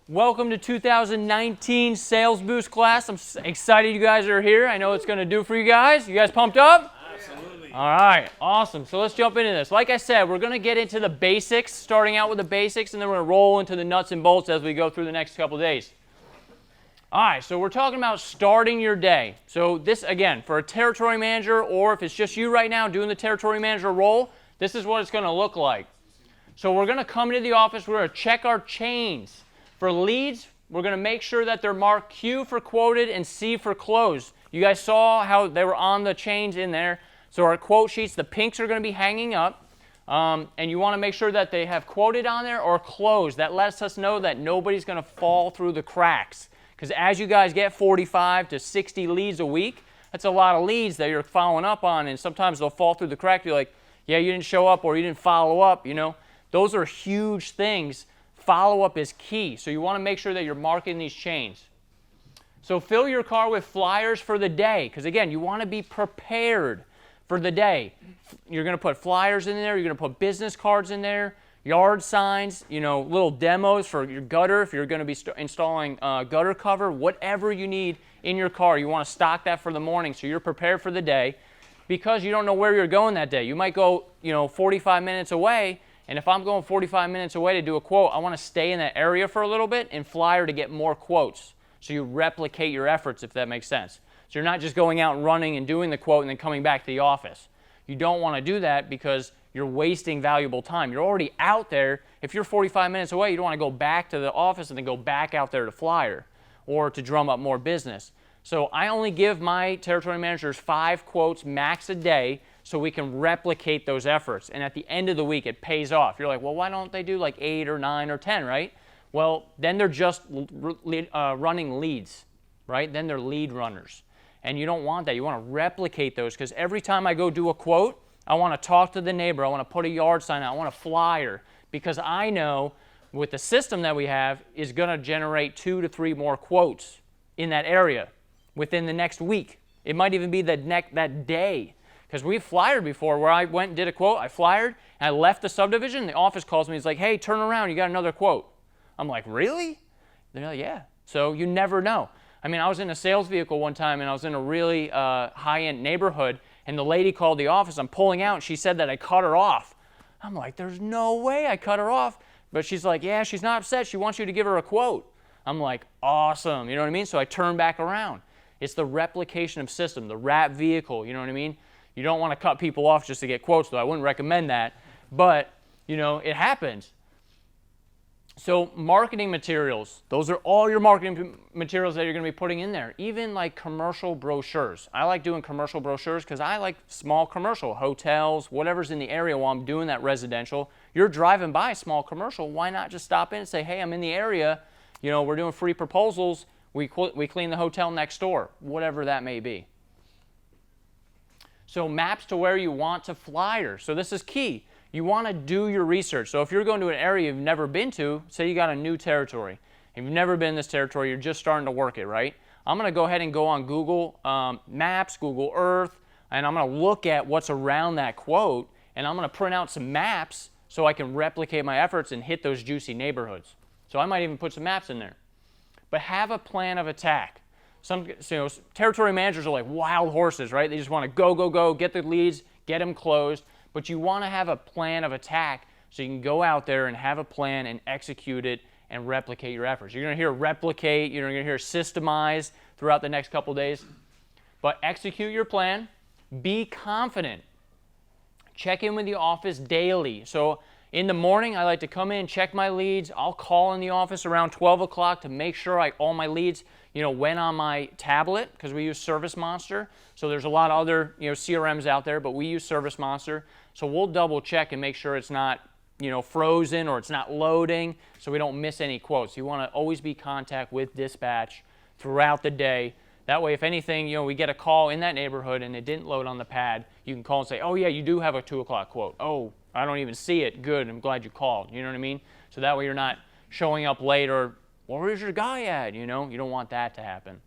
Welcome to 2019 Sales Boost class. I'm excited you guys are here. I know it's going to do for you guys. You guys pumped up? Absolutely. All right, awesome. So let's jump into this. Like I said, we're going to get into the basics, starting out with the basics, and then we're going to roll into the nuts and bolts as we go through the next couple days. All right, so we're talking about starting your day. So this, again, for a territory manager, or if it's just you right now doing the territory manager role, this is what it's going to look like. So we're going to come into the office, we're going to check our chains. For leads, we're going to make sure that they're marked Q for quoted and C for closed. You guys saw how they were on the chains in there. So our quote sheets, the pinks are going to be hanging up. And you want to make sure that they have quoted on there or closed. That lets us know that nobody's going to fall through the cracks. Because as you guys get 45 to 60 leads a week, that's a lot of leads that you're following up on. And sometimes they'll fall through the crack. You're like, yeah, you didn't show up or you didn't follow up. You know, those are huge things. Follow-up is key, so you want to make sure that you're marking these chains. So fill your car with flyers for the day, because again, you want to be prepared for the day. You're going to put flyers in there, you're going to put business cards in there, yard signs, you know, little demos for your gutter if you're going to be installing gutter cover, whatever you need in your car. You want to stock that for the morning so you're prepared for the day, because you don't know where you're going that day. You might go, 45 minutes away. And if I'm going 45 minutes away to do a quote, I want to stay in that area for a little bit and flyer to get more quotes. So you replicate your efforts, if that makes sense. So you're not just going out and running and doing the quote and then coming back to the office. You don't want to do that because you're wasting valuable time. You're already out there. If you're 45 minutes away, you don't want to go back to the office and then go back out there to flyer or to drum up more business. So I only give my territory managers 5 quotes max a day so we can replicate those efforts. And at the end of the week, it pays off. You're like, well, why don't they do like 8 or 9 or 10, right? Well, then they're just running leads, right? Then they're lead runners. And you don't want that. You want to replicate those, because every time I go do a quote, I want to talk to the neighbor. I want to put a yard sign out. I want a flyer, because I know with the system that we have is going to generate 2 to 3 more quotes in that area within the next week. It might even be that day. Because we've flyered before where I went and did a quote, I flyered, and I left the subdivision, the office calls me, he's like, hey, turn around, you got another quote. I'm like, really? They're like, yeah. So you never know. I mean, I was in a sales vehicle one time, and I was in a really high-end neighborhood, and the lady called the office, I'm pulling out, and she said that I cut her off. I'm like, there's no way I cut her off. But she's like, yeah, she's not upset, she wants you to give her a quote. I'm like, awesome, you know what I mean? So I turn back around. It's the replication of system, the wrap vehicle, you know what I mean? You don't want to cut people off just to get quotes, though. I wouldn't recommend that. But, it happens. So marketing materials, those are all your marketing materials that you're going to be putting in there. Even like commercial brochures. I like doing commercial brochures because I like small commercial, hotels, whatever's in the area while I'm doing that residential. You're driving by a small commercial. Why not just stop in and say, hey, I'm in the area. We're doing free proposals. We clean the hotel next door, whatever that may be. So maps to where you want to flyer. So this is key. You want to do your research. So if you're going to an area you've never been to, say you got a new territory, and you've never been in this territory, you're just starting to work it, right? I'm going to go ahead and go on Google Maps, Google Earth, and I'm going to look at what's around that quote, and I'm going to print out some maps so I can replicate my efforts and hit those juicy neighborhoods. So I might even put some maps in there. But have a plan of attack. Some territory managers are like wild horses, right? They just want to go, go, go, get the leads, get them closed. But you want to have a plan of attack so you can go out there and have a plan and execute it and replicate your efforts. You're going to hear replicate, you're going to hear systemize throughout the next couple days. But execute your plan. Be confident. Check in with the office daily. So in the morning, I like to come in, check my leads. I'll call in the office around 12 o'clock to make sure all my leads went on my tablet, because we use Service Monster. So there's a lot of other CRMs out there, but we use Service Monster. So we'll double check and make sure it's not frozen or it's not loading, so we don't miss any quotes. You want to always be in contact with dispatch throughout the day. That way, if anything, we get a call in that neighborhood and it didn't load on the pad, you can call and say, oh yeah, you do have a 2 o'clock quote. Oh, I don't even see it. Good, I'm glad you called. You know what I mean? So that way you're not showing up late or, well, where's your guy at? You don't want that to happen.